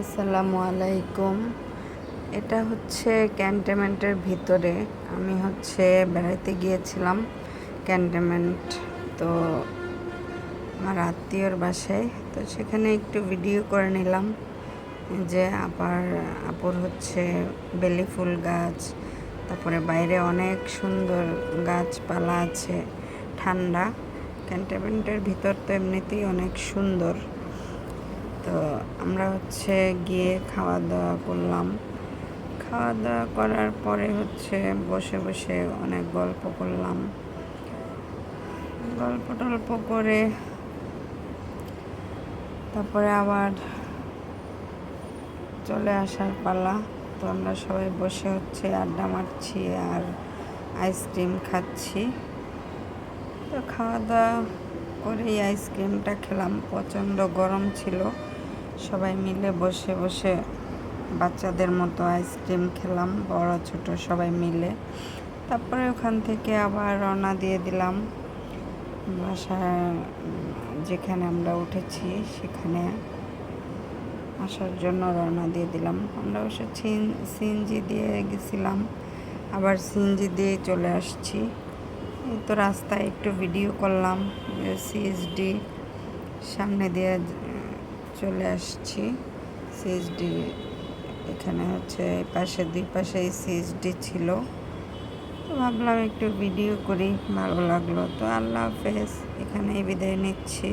আসসালামু আলাইকুম। এটা হচ্ছে ক্যান্টনমেন্টের ভিতরে। আমি বেড়াইতে গিয়েছিলাম ক্যান্টনমেন্ট, তো আমার আত্মীয়র বাসায়। তো সেখানে একটু ভিডিও করে নিলাম যে আপুর বেলি ফুল গাছ, তারপরে বাইরে অনেক সুন্দর গাছপালা আছে। ঠান্ডা, ক্যান্টনমেন্টের ভিতর তো এমনিতেই অনেক সুন্দর। তো আমরা গিয়ে খাওয়া দাওয়া করলাম। খাওয়া দাওয়া করার পরে বসে বসে অনেক গল্প করলাম। গল্প টল্প করে তারপরে আবার চলে আসার পালা। তো আমরা সবাই বসে আড্ডা মারছি আর আইসক্রিম খাচ্ছি। তো খাওয়া দাওয়া করেই আইসক্রিমটা খেলাম। প্রচণ্ড গরম ছিল। সবাই মিলে বসে বসে বাচ্চাদের মতো আইসক্রিম খেলাম, বড় ছোট সবাই মিলে। তারপরে ওখান থেকে আবার রওনা দিয়ে দিলাম বাসায়, যেখানে আমরা উঠেছি সেখানে আসার জন্য রওনা দিয়ে দিলাম। আমরা অবশ্য সিএনজি দিয়ে গেছিলাম, আবার সিএনজি দিয়ে চলে আসছি। এই তো রাস্তায় একটু ভিডিও করলাম, সিএসডি সামনে দিয়ে চলে আসছি। সিএসডি এখানে পাশে দুই পাশে সিএসডি ছিল। তো ভাবলাম একটু ভিডিও করি, ভালো লাগলো। তো আল্লাহ হাফেজ, এখানেই বিদায় নিচ্ছি।